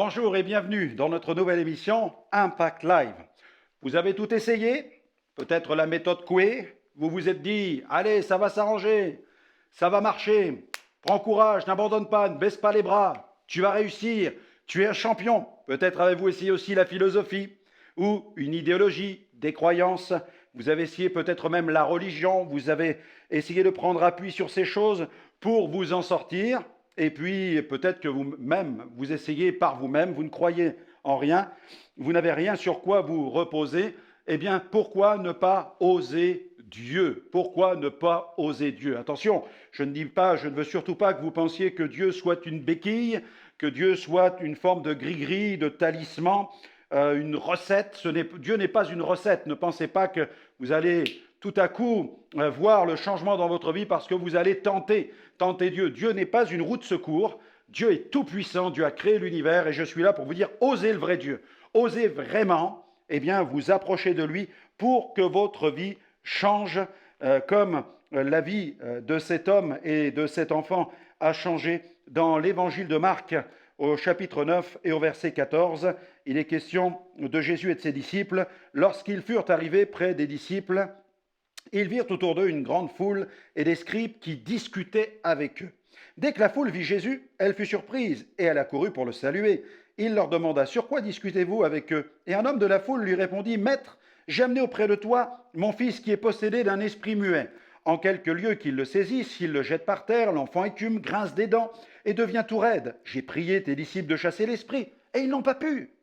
Bonjour et bienvenue dans notre nouvelle émission Impact Live. Vous avez tout essayé, peut-être la méthode Coué, vous vous êtes dit « Allez, ça va s'arranger, ça va marcher, prends courage, n'abandonne pas, ne baisse pas les bras, tu vas réussir, tu es un champion ». Peut-être avez-vous essayé aussi la philosophie ou une idéologie, des croyances, vous avez essayé peut-être même la religion, vous avez essayé de prendre appui sur ces choses pour vous en sortir. Et puis peut-être que vous-même, vous essayez par vous-même, vous ne croyez en rien, vous n'avez rien sur quoi vous reposer. Eh bien, pourquoi ne pas oser Dieu? Pourquoi ne pas oser Dieu? Attention, je ne veux surtout pas que vous pensiez que Dieu soit une béquille, que Dieu soit une forme de gris-gris, de talisman, une recette. Dieu n'est pas une recette. Ne pensez pas que vous allez tout à coup voir le changement dans votre vie parce que vous allez tenter Dieu. Dieu n'est pas une roue de secours. Dieu est tout puissant. Dieu a créé l'univers et je suis là pour vous dire, osez le vrai Dieu. Osez vraiment, vous approcher de lui pour que votre vie change comme la vie de cet homme et de cet enfant a changé dans l'évangile de Marc au chapitre 9 et au verset 14. Il est question de Jésus et de ses disciples. Lorsqu'ils furent arrivés près des disciples, ils virent autour d'eux une grande foule et des scribes qui discutaient avec eux. Dès que la foule vit Jésus, elle fut surprise et elle accourut pour le saluer. Il leur demanda « Sur quoi discutez-vous avec eux ?» Et un homme de la foule lui répondit « Maître, j'ai amené auprès de toi mon fils qui est possédé d'un esprit muet. En quelque lieu qu'il le saisisse, il le jette par terre, l'enfant écume, grince des dents et devient tout raide. J'ai prié tes disciples de chasser l'esprit et ils n'ont pas pu. »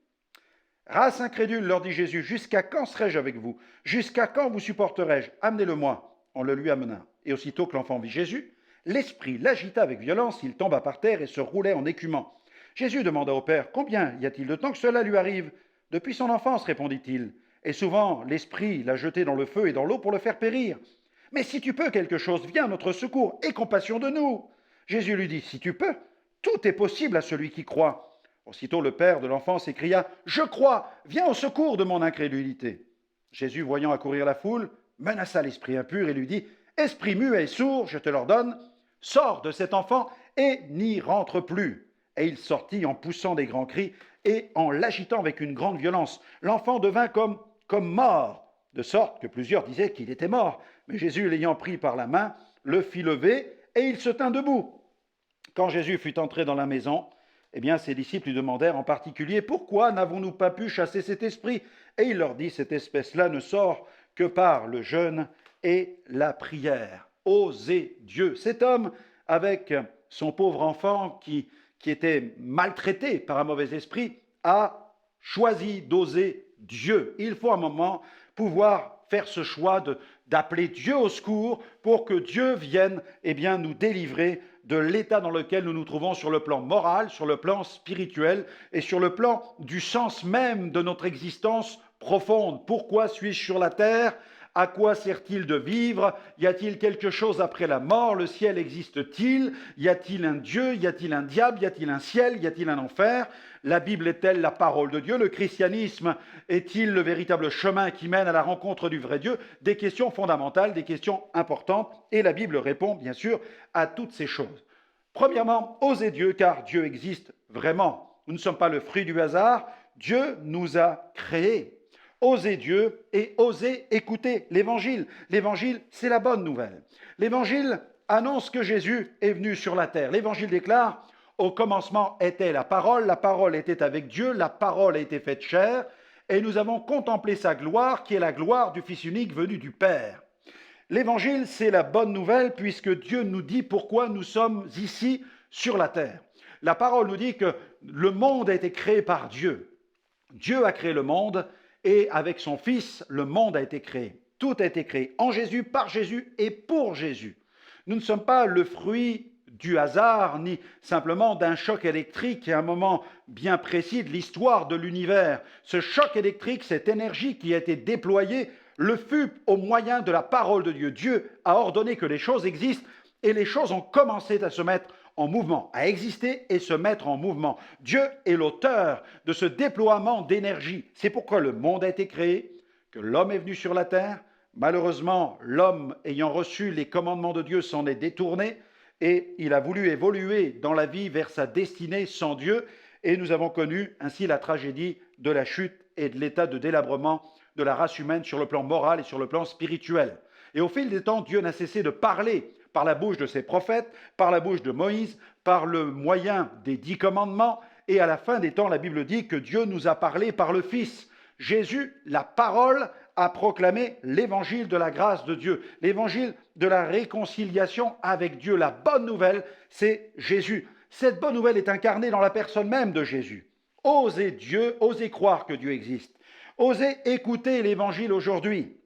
Race incrédule, leur dit Jésus, jusqu'à quand serai-je avec vous? Jusqu'à quand vous supporterai-je? Amenez-le-moi. On le lui amena. Et aussitôt que l'enfant vit Jésus, l'esprit l'agita avec violence, il tomba par terre et se roulait en écumant. Jésus demanda au Père, combien y a-t-il de temps que cela lui arrive? Depuis son enfance, répondit-il. Et souvent, l'esprit l'a jeté dans le feu et dans l'eau pour le faire périr. Mais si tu peux quelque chose, viens à notre secours, aie compassion de nous. Jésus lui dit, si tu peux, tout est possible à celui qui croit. Aussitôt le père de l'enfant s'écria « Je crois, viens au secours de mon incrédulité !» Jésus, voyant accourir la foule, menaça l'esprit impur et lui dit « Esprit muet et sourd, je te l'ordonne, sors de cet enfant et n'y rentre plus. » Et il sortit en poussant des grands cris et en l'agitant avec une grande violence. L'enfant devint comme mort, de sorte que plusieurs disaient qu'il était mort. Mais Jésus, l'ayant pris par la main, le fit lever et il se tint debout. Quand Jésus fut entré dans la maison, ses disciples lui demandèrent en particulier « Pourquoi n'avons-nous pas pu chasser cet esprit ?» Et il leur dit « Cette espèce-là ne sort que par le jeûne et la prière. » Osez Dieu. Cet homme, avec son pauvre enfant qui était maltraité par un mauvais esprit, a choisi d'oser Dieu. Il faut un moment pouvoir faire ce choix d'appeler Dieu au secours pour que Dieu vienne nous délivrer de l'état dans lequel nous nous trouvons sur le plan moral, sur le plan spirituel et sur le plan du sens même de notre existence profonde. Pourquoi suis-je sur la terre? À quoi sert-il de vivre? Y a-t-il quelque chose après la mort? Le ciel existe-t-il? Y a-t-il un Dieu? Y a-t-il un diable? Y a-t-il un ciel? Y a-t-il un enfer? La Bible est-elle la parole de Dieu? Le christianisme est-il le véritable chemin qui mène à la rencontre du vrai Dieu? Des questions fondamentales, des questions importantes, et la Bible répond bien sûr à toutes ces choses. Premièrement, osez Dieu, car Dieu existe vraiment. Nous ne sommes pas le fruit du hasard, Dieu nous a créés. Osez Dieu et osez écouter l'Évangile. L'Évangile, c'est la bonne nouvelle. L'Évangile annonce que Jésus est venu sur la terre. L'Évangile déclare, au commencement était la parole était avec Dieu, la parole a été faite chair, et nous avons contemplé sa gloire, qui est la gloire du Fils unique venu du Père. L'Évangile, c'est la bonne nouvelle, puisque Dieu nous dit pourquoi nous sommes ici sur la terre. La parole nous dit que le monde a été créé par Dieu. Dieu a créé le monde, et avec son Fils, le monde a été créé. Tout a été créé en Jésus, par Jésus et pour Jésus. Nous ne sommes pas le fruit du hasard, ni simplement d'un choc électrique à un moment bien précis de l'histoire de l'univers. Ce choc électrique, cette énergie qui a été déployée, le fut au moyen de la parole de Dieu. Dieu a ordonné que les choses existent et les choses ont commencé à se mettre en mouvement, à exister et se mettre en mouvement. Dieu est l'auteur de ce déploiement d'énergie. C'est pourquoi le monde a été créé, que l'homme est venu sur la terre. Malheureusement, l'homme ayant reçu les commandements de Dieu s'en est détourné et il a voulu évoluer dans la vie vers sa destinée sans Dieu. et nous avons connu ainsi la tragédie de la chute et de l'état de délabrement de la race humaine sur le plan moral et sur le plan spirituel. Et au fil des temps, Dieu n'a cessé de parler par la bouche de ses prophètes, par la bouche de Moïse, par le moyen des 10 commandements, et à la fin des temps, la Bible dit que Dieu nous a parlé par le Fils. Jésus, la parole, a proclamé l'évangile de la grâce de Dieu, l'évangile de la réconciliation avec Dieu. La bonne nouvelle, c'est Jésus. Cette bonne nouvelle est incarnée dans la personne même de Jésus. Osez Dieu, osez croire que Dieu existe. Osez écouter l'évangile aujourd'hui.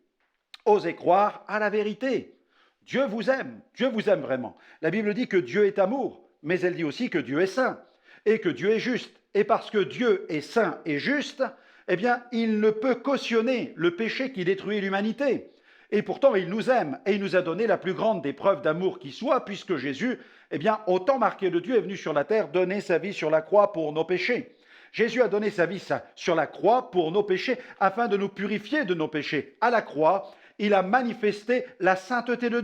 Osez croire à la vérité. Dieu vous aime vraiment. La Bible dit que Dieu est amour, mais elle dit aussi que Dieu est saint et que Dieu est juste. Et parce que Dieu est saint et juste, eh bien, il ne peut cautionner le péché qui détruit l'humanité. Et pourtant, il nous aime et il nous a donné la plus grande des preuves d'amour qui soit, puisque Jésus, eh bien, au temps marqué de Dieu, est venu sur la terre donner sa vie sur la croix pour nos péchés. Jésus a donné sa vie sur la croix pour nos péchés, afin de nous purifier de nos péchés. À la croix, il a manifesté la sainteté de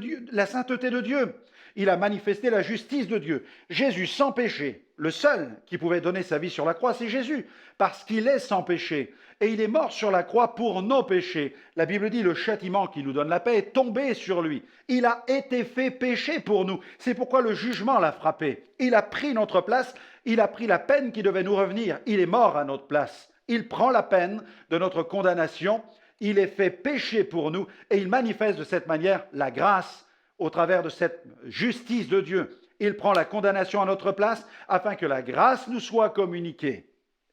Dieu. Il a manifesté la justice de Dieu. Jésus sans péché, le seul qui pouvait donner sa vie sur la croix, c'est Jésus, parce qu'il est sans péché. Et il est mort sur la croix pour nos péchés. La Bible dit, le châtiment qui nous donne la paix est tombé sur lui. Il a été fait péché pour nous. C'est pourquoi le jugement l'a frappé. Il a pris notre place, il a pris la peine qui devait nous revenir. Il est mort à notre place. Il prend la peine de notre condamnation. Il est fait péché pour nous et il manifeste de cette manière la grâce au travers de cette justice de Dieu. Il prend la condamnation à notre place afin que la grâce nous soit communiquée.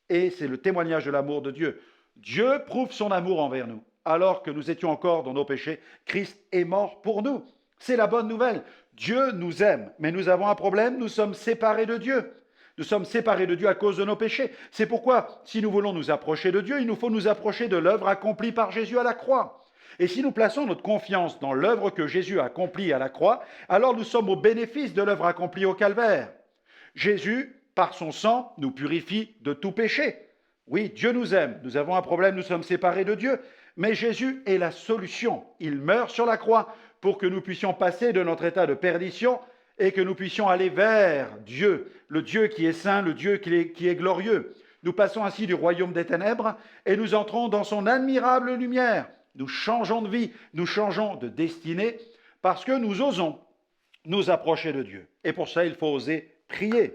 Et c'est le témoignage de l'amour de Dieu. Dieu prouve son amour envers nous. Alors que nous étions encore dans nos péchés, Christ est mort pour nous. C'est la bonne nouvelle. Dieu nous aime, mais nous avons un problème, nous sommes séparés de Dieu. Nous sommes séparés de Dieu à cause de nos péchés. C'est pourquoi, si nous voulons nous approcher de Dieu, il nous faut nous approcher de l'œuvre accomplie par Jésus à la croix. Et si nous plaçons notre confiance dans l'œuvre que Jésus a accomplie à la croix, alors nous sommes au bénéfice de l'œuvre accomplie au calvaire. Jésus, par son sang, nous purifie de tout péché. Oui, Dieu nous aime, nous avons un problème, nous sommes séparés de Dieu, mais Jésus est la solution. Il meurt sur la croix pour que nous puissions passer de notre état de perdition et que nous puissions aller vers Dieu, le Dieu qui est saint, le Dieu qui est glorieux. Nous passons ainsi du royaume des ténèbres et nous entrons dans son admirable lumière. Nous changeons de vie, nous changeons de destinée parce que nous osons nous approcher de Dieu. Et pour ça, il faut oser prier.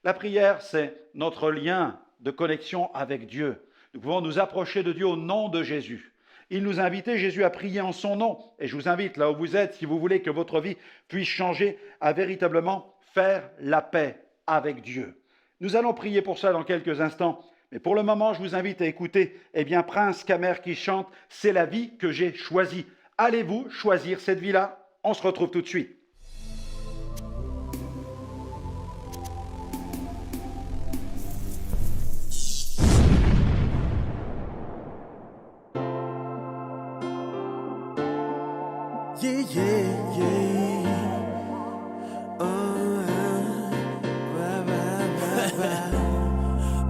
La prière, c'est notre lien de connexion avec Dieu. Nous pouvons nous approcher de Dieu au nom de Jésus. Il nous a invités, Jésus, à prier en son nom. Et je vous invite, là où vous êtes, si vous voulez que votre vie puisse changer, à véritablement faire la paix avec Dieu. Nous allons prier pour ça dans quelques instants. Mais pour le moment, je vous invite à écouter, Prince Kamer qui chante « C'est la vie que j'ai choisie ». Allez-vous choisir cette vie-là? On se retrouve tout de suite. Yeah, yeah, yeah.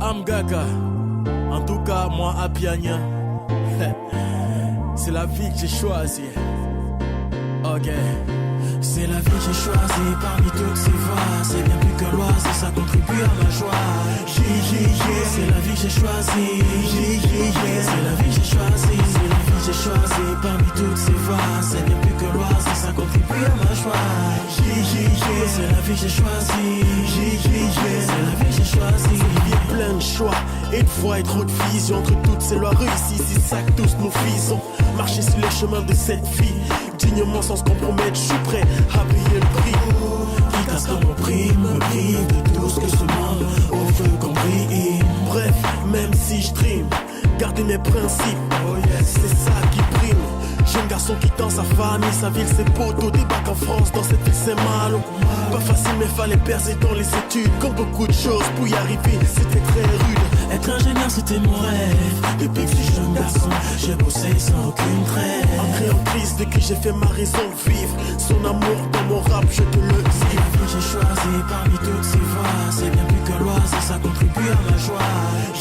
I'm Gaga. En tout cas, moi, Abiania. C'est la vie que j'ai choisie. Ok. C'est la vie que j'ai choisie parmi toutes ces voies. C'est bien plus que l'oise, ça contribue à ma joie. Yeah, yeah, yeah. C'est la vie que j'ai choisie. Yeah, yeah, yeah. C'est la vie que j'ai choisie. C'est la vie que j'ai choisie parmi toutes ces voies. C'est bien plus que l'oise, ça contribue à ma joie. Yeah, yeah, yeah. C'est la vie que j'ai choisie. Yeah, yeah, yeah. C'est la vie que j'ai choisie. Il y a plein de choix et de voies et trop de visions. Entre toutes ces lois réussies, c'est ça que tous nous faisons. Marcher sur les chemins de cette vie, dignement sans se compromettre, je suis prêt à payer le prix. Quitte à ce que mon prix me prive de tout ce que ce monde offre comme prix. Bref, même si je trime, garder mes principes, oh yes, c'est ça qui prime. Jeune garçon quittant sa famille, sa ville, ses potos, débarque en France, dans cette ville c'est mal. Pas facile mais fallait percer dans les études. Comme beaucoup de choses pour y arriver, c'était très rude. Être ingénieur c'était mon rêve. Depuis que je suis jeune garçon, j'ai bossé sans aucune trêve. Entré en crise dès que j'ai fait ma raison de vivre. Son amour dans mon rap, je te le dis. C'est la vie que j'ai choisie parmi toutes ces voies. C'est bien plus que l'oise et ça contribue à ma joie.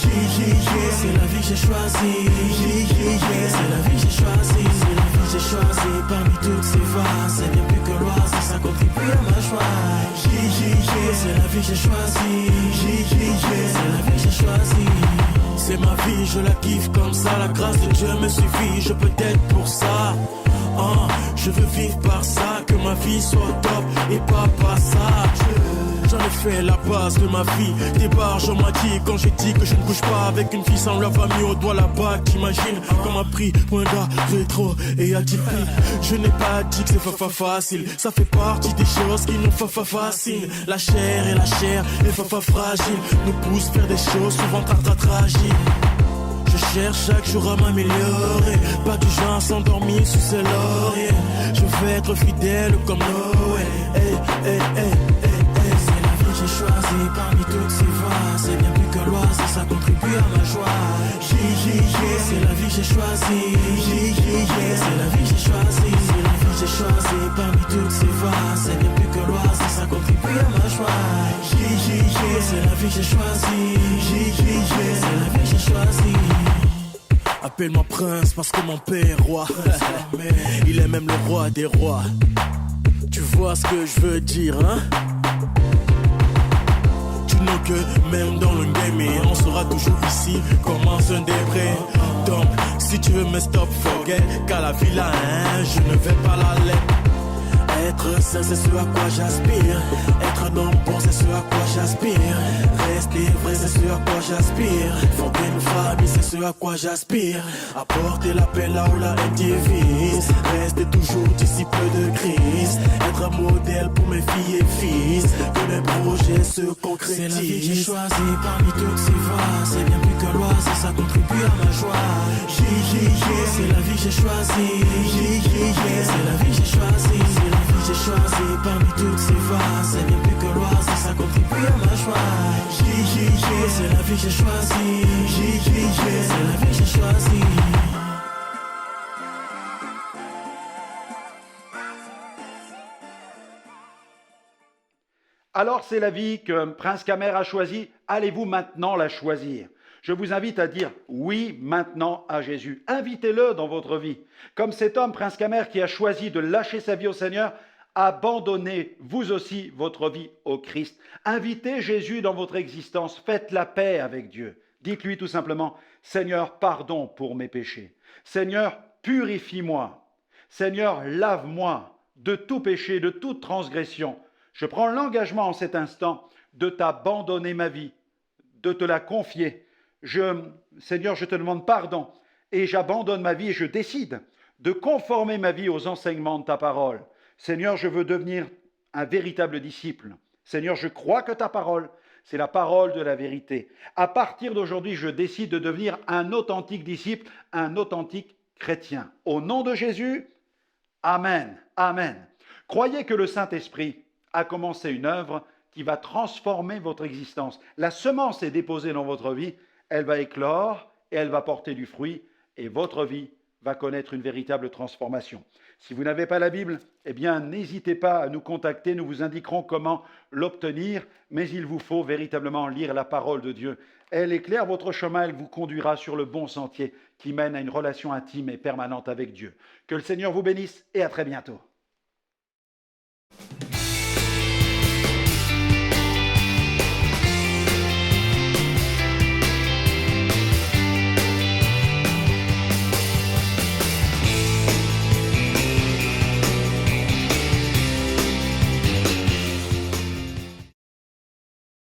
Yeah, yeah, yeah. C'est la vie que j'ai choisie. Yeah, yeah, yeah. C'est la vie que j'ai choisie. C'est la vie que j'ai choisie parmi toutes ces voies. C'est bien plus que l'oise et ça contribue à ma joie. Yeah, yeah, yeah. c'est la vie que j'ai choisie. C'est la vie que j'ai choisie. C'est ma vie, je la kiffe comme ça. La grâce de Dieu me suffit, je peux être pour ça. Je veux vivre par ça, que ma vie soit top et pas passage. J'en ai fait la base de ma vie. Des barges, on m'a dit quand j'ai dit que je ne couche pas avec une fille sans lui avoir mis au doigt la bague. T'imagines qu'on m'a pris pour un gars rétro et atypique. Je n'ai pas dit que c'est facile. Ça fait partie des choses qui nous fascinent. La chair et fragile nous poussent faire des choses souvent tragiques. Je cherche chaque jour à m'améliorer. Pas du genre à s'endormir sous ses lauriers. Je veux être fidèle comme Noé. C'est la vie que j'ai choisie parmi toutes ces voies. C'est bien plus que l'oise et ça contribue à ma joie. C'est la vie que j'ai choisie. C'est la vie que j'ai choisie. C'est la vie que j'ai choisie parmi toutes ces voies. C'est bien plus que l'oise et ça contribue à ma joie. C'est la vie que j'ai choisie. C'est la vie que j'ai choisie. Appelle-moi prince parce que mon père est roi. Il est même le roi des rois. Tu vois ce que je veux dire, hein? Tu n'as que même dans le game et on sera toujours ici comme un des prêts. Donc si tu veux me stop forget qu'à la villa, hein, je ne vais pas la laisser. Être sain, c'est ce à quoi j'aspire. Être un homme bon, c'est ce à quoi j'aspire. Rester vrai, c'est ce à quoi j'aspire. Fonder une famille, c'est ce à quoi j'aspire. Apporter la paix là où la haine divise. Rester toujours disciple de Christ. Être un modèle pour mes filles et fils. Que mes projets se concrétisent. C'est la vie que j'ai choisie parmi toutes ces voies. C'est bien plus que l'oise et ça contribue à ma joie. C'est la vie que j'ai choisie. C'est la vie que j'ai choisie. C'est la vie que j'ai choisie parmi toutes ces voies. C'est bien plus que l'oise et ça contribue à ma joie. C'est la vie que j'ai choisie. C'est la vie que j'ai choisie. Alors c'est la vie que Prince Kamer a choisie, allez-vous maintenant la choisir? Je vous invite à dire oui maintenant à Jésus. Invitez-le dans votre vie. Comme cet homme, Prince Kamer, qui a choisi de lâcher sa vie au Seigneur, abandonnez vous aussi votre vie au Christ. Invitez Jésus dans votre existence. Faites la paix avec Dieu. Dites-lui tout simplement, Seigneur, pardon pour mes péchés. Seigneur, purifie-moi. Seigneur, lave-moi de tout péché, de toute transgression. Je prends l'engagement en cet instant de t'abandonner ma vie, de te la confier. Seigneur, je te demande pardon et j'abandonne ma vie et je décide de conformer ma vie aux enseignements de ta parole. Seigneur, je veux devenir un véritable disciple. Seigneur, je crois que ta parole, c'est la parole de la vérité. À partir d'aujourd'hui, je décide de devenir un authentique disciple, un authentique chrétien. Au nom de Jésus, Amen. Amen. Croyez que le Saint-Esprit a commencé une œuvre qui va transformer votre existence. La semence est déposée dans votre vie, elle va éclore et elle va porter du fruit et votre vie va connaître une véritable transformation. Si vous n'avez pas la Bible, eh bien n'hésitez pas à nous contacter, nous vous indiquerons comment l'obtenir, mais il vous faut véritablement lire la parole de Dieu. Elle éclaire votre chemin, elle vous conduira sur le bon sentier qui mène à une relation intime et permanente avec Dieu. Que le Seigneur vous bénisse et à très bientôt.